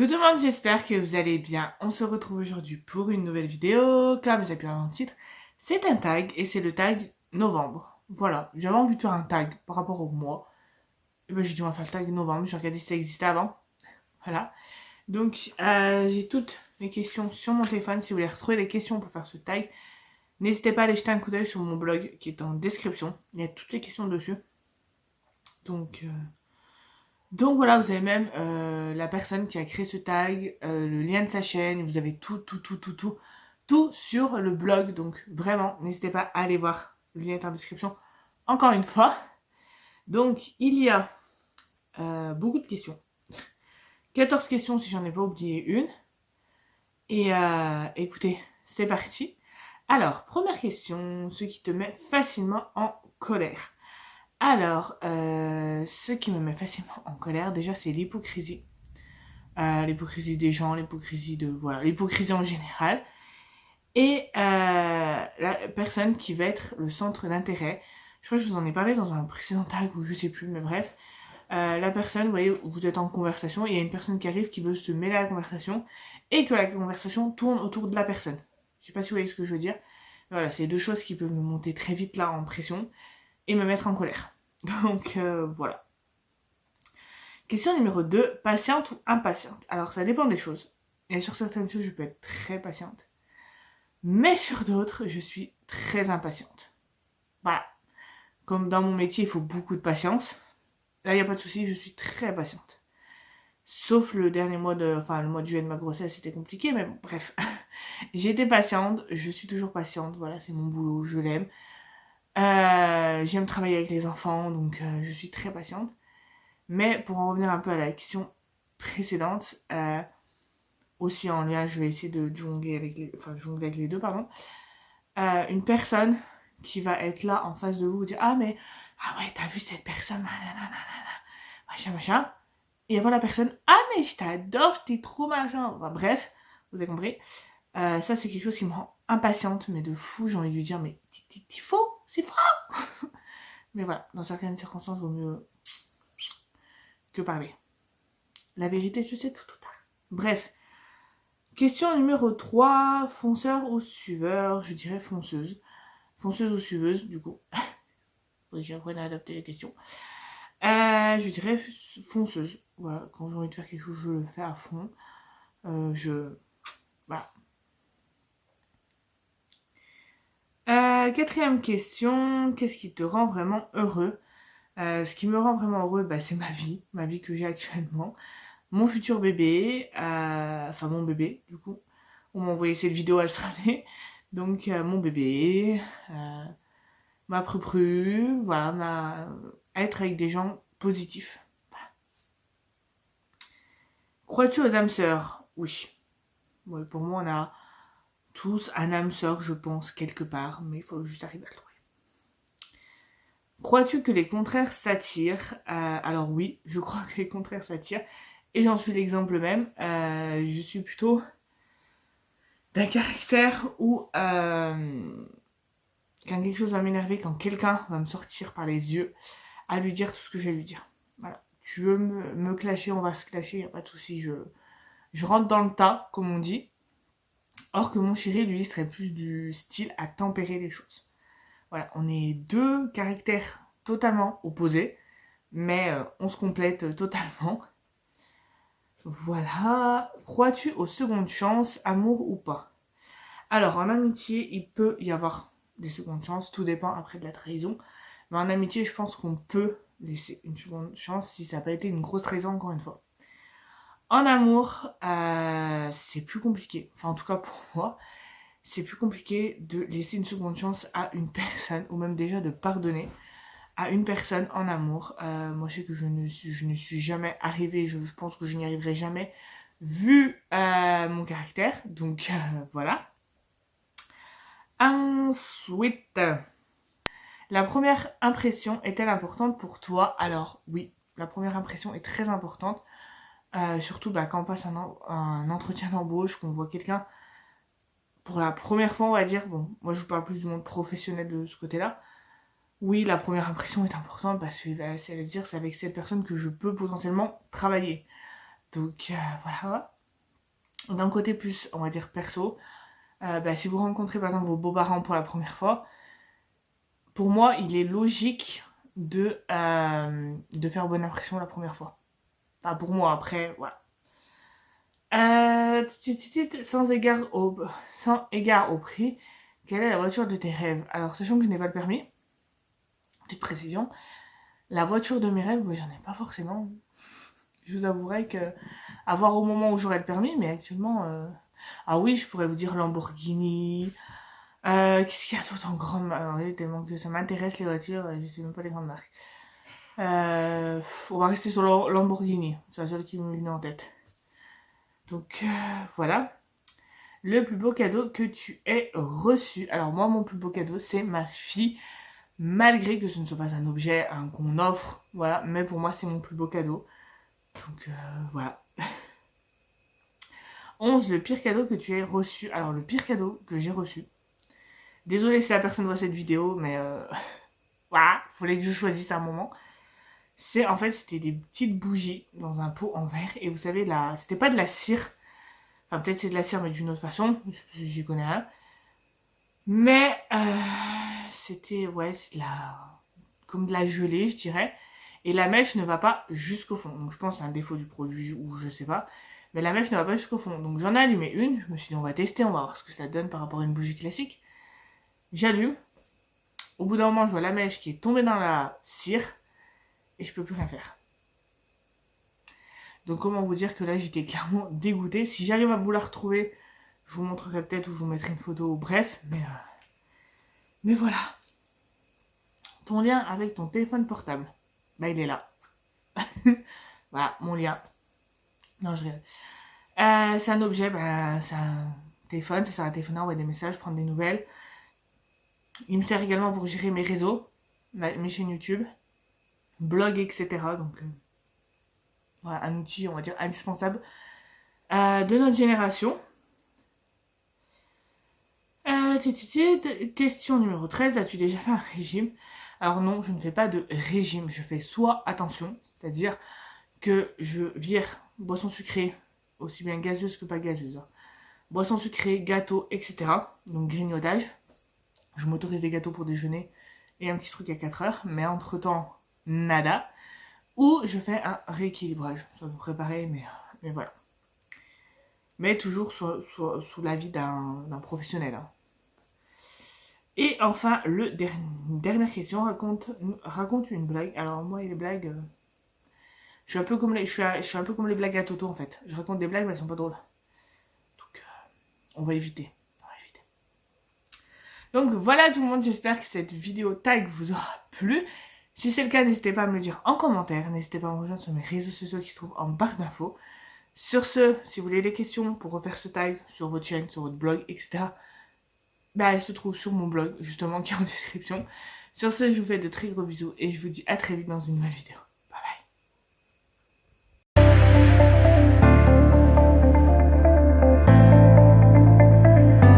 Coucou tout le monde, j'espère que vous allez bien. On se retrouve aujourd'hui pour une nouvelle vidéo. Comme j'ai pu voir dans le titre, c'est un tag et c'est le tag novembre. Voilà, j'avais envie de faire un tag par rapport au mois. Et ben j'ai dit on va faire le tag novembre, j'ai regardé si ça existait avant. Voilà. Donc j'ai toutes les questions sur mon téléphone. Si vous voulez retrouver les questions pour faire ce tag, n'hésitez pas à aller jeter un coup d'œil sur mon blog qui est en description. Il y a toutes les questions dessus. Donc voilà, vous avez même la personne qui a créé ce tag, le lien de sa chaîne, vous avez tout sur le blog. Donc vraiment, n'hésitez pas à aller voir, le lien est en description. Encore une fois. Donc il y a beaucoup de questions. 14 questions si j'en ai pas oublié une. Et écoutez, c'est parti. Alors, première question, ce qui te met facilement en colère. Alors, ce qui me met facilement en colère, déjà, c'est l'hypocrisie. L'hypocrisie des gens, l'hypocrisie en général. Et la personne qui va être le centre d'intérêt. Je crois que je vous en ai parlé dans un précédent tag ou je sais plus, mais bref. La personne, vous voyez, vous êtes en conversation, il y a une personne qui arrive qui veut se mêler à la conversation et que la conversation tourne autour de la personne. Je sais pas si vous voyez ce que je veux dire. Voilà, c'est deux choses qui peuvent me monter très vite là en pression et me mettre en colère. Donc voilà. Question numéro 2, patiente ou impatiente. Alors ça dépend des choses. Et sur certaines choses, je peux être très patiente. Mais sur d'autres, je suis très impatiente. Voilà. Comme dans mon métier, il faut beaucoup de patience. Là, il n'y a pas de souci, je suis très patiente. Sauf le dernier mois le mois de juillet de ma grossesse, c'était compliqué, mais bon, bref. J'étais patiente, je suis toujours patiente. Voilà, c'est mon boulot, je l'aime. J'aime travailler avec les enfants, donc je suis très patiente. Mais pour en revenir un peu à la question précédente, aussi en lien, je vais essayer de jongler avec les deux, pardon. Une personne qui va être là en face de vous, vous dire ah ouais, t'as vu cette personne, machin. Et avant la personne, ah mais je t'adore, je t'ai trop machin. Enfin bref, vous avez compris. Ça c'est quelque chose qui me rend impatiente, mais de fou, j'ai envie de lui dire mais t'es faux, c'est faux. Mais voilà, dans certaines circonstances, vaut mieux que parler. La vérité, je sais tout tard. Bref. Question numéro 3. Fonceur ou suiveur? Je dirais fonceuse. Fonceuse ou suiveuse, du coup. Faudrait que j'apprenne à adapter les questions. Je dirais fonceuse. Voilà, quand j'ai envie de faire quelque chose, je le fais à fond. Voilà. Quatrième question. Qu'est-ce qui te rend vraiment heureux? Ce qui me rend vraiment heureux, c'est ma vie que j'ai actuellement. Mon futur bébé, mon bébé, du coup. On m'a envoyé cette vidéo, elle sera née. Donc, mon bébé, ma prupru, voilà, être avec des gens positifs. Voilà. Crois-tu aux âmes sœurs? Oui. Ouais, pour moi, on a tous un âme sœur, je pense, quelque part, mais il faut juste arriver à le trouver. Crois-tu que les contraires s'attirent? Alors oui, je crois que les contraires s'attirent. Et j'en suis l'exemple même. Je suis plutôt d'un caractère où quand quelque chose va m'énerver, quand quelqu'un va me sortir par les yeux, à lui dire tout ce que j'ai à lui dire. Voilà. Tu veux me clasher, on va se clasher, y a pas de souci. Je rentre dans le tas, comme on dit. Or que mon chéri, lui, serait plus du style à tempérer les choses. Voilà, on est deux caractères totalement opposés, mais on se complète totalement. Voilà. Crois-tu aux secondes chances, amour ou pas? Alors, en amitié, il peut y avoir des secondes chances, tout dépend après de la trahison. Mais en amitié, je pense qu'on peut laisser une seconde chance si ça n'a pas été une grosse trahison, encore une fois. En amour, c'est plus compliqué. Enfin, en tout cas pour moi, c'est plus compliqué de laisser une seconde chance à une personne, ou même déjà de pardonner à une personne en amour. Moi, je sais que je ne suis jamais arrivée, je pense que je n'y arriverai jamais, vu mon caractère. Donc, voilà. Ensuite, la première impression est-elle importante pour toi? Alors, oui, la première impression est très importante. Surtout quand on passe un entretien d'embauche, qu'on voit quelqu'un pour la première fois, on va dire. Bon, moi, je vous parle plus du monde professionnel de ce côté-là. Oui, la première impression est importante parce que ça veut dire c'est avec cette personne que je peux potentiellement travailler. Donc voilà. D'un côté plus, on va dire, perso, si vous rencontrez par exemple vos beaux-parents pour la première fois, pour moi, il est logique de faire bonne impression la première fois. Enfin, pour moi, après, voilà. Sans égard au prix, quelle est la voiture de tes rêves? Alors, sachant que je n'ai pas le permis, petite précision, la voiture de mes rêves, j'en ai pas forcément. Je vous avouerai que, à voir au moment où j'aurai le permis, mais actuellement, ah oui, je pourrais vous dire Lamborghini. Qu'est-ce qu'il y a d'autre en grande marque? Tellement que ça m'intéresse les voitures, je sais même pas les grandes marques. On va rester sur Lamborghini, c'est la seule qui me vient en tête. Donc voilà. Le plus beau cadeau que tu aies reçu. Alors moi, mon plus beau cadeau, c'est ma fille. Malgré que ce ne soit pas un objet qu'on offre, voilà. Mais pour moi, c'est mon plus beau cadeau. Donc voilà. 11. Le pire cadeau que tu aies reçu. Alors le pire cadeau que j'ai reçu. Désolée si la personne voit cette vidéo, mais voilà, fallait que je choisisse un moment. C'était des petites bougies dans un pot en verre. Et vous savez, c'était pas de la cire. Enfin, peut-être c'est de la cire, mais d'une autre façon. J'y connais rien. Mais c'était, c'est comme de la gelée, je dirais. Et la mèche ne va pas jusqu'au fond. Donc je pense que c'est un défaut du produit ou je sais pas. Mais la mèche ne va pas jusqu'au fond. Donc j'en ai allumé une. Je me suis dit, on va tester, on va voir ce que ça donne par rapport à une bougie classique. J'allume. Au bout d'un moment, je vois la mèche qui est tombée dans la cire. Et je peux plus rien faire. Donc comment vous dire que là, j'étais clairement dégoûtée. Si j'arrive à vous la retrouver, je vous montrerai peut-être ou je vous mettrai une photo. Bref, mais voilà. Ton lien avec ton téléphone portable. Il est là. Voilà, mon lien. Non, je rigole. C'est un objet, c'est un téléphone. Ça sert à téléphoner, envoyer des messages, prendre des nouvelles. Il me sert également pour gérer mes réseaux, mes chaînes YouTube, blog, etc. Donc, voilà, un outil, on va dire, indispensable de notre génération. Question numéro 13. As-tu déjà fait un régime? Alors non, je ne fais pas de régime. Je fais soit attention, c'est-à-dire que je vire boissons sucrées, aussi bien gazeuses que pas gazeuses. Boissons sucrées, gâteaux, etc. Donc grignotage. Je m'autorise des gâteaux pour déjeuner et un petit truc à 4 heures. Mais entre-temps, nada. Ou je fais un rééquilibrage. Ça vous préparer, mais voilà. Mais toujours sous l'avis d'un professionnel. Et enfin, dernière question, raconte une blague. Alors moi, les blagues, je suis un peu comme les blagues à Toto en fait. Je raconte des blagues, mais elles sont pas drôles. Donc, on va éviter. Donc voilà tout le monde, j'espère que cette vidéo tag vous aura plu. Si c'est le cas, n'hésitez pas à me le dire en commentaire. N'hésitez pas à me rejoindre sur mes réseaux sociaux qui se trouvent en barre d'infos. Sur ce, si vous voulez des questions pour refaire ce tag sur votre chaîne, sur votre blog, etc., elle se trouve sur mon blog, justement, qui est en description. Sur ce, je vous fais de très gros bisous et je vous dis à très vite dans une nouvelle vidéo.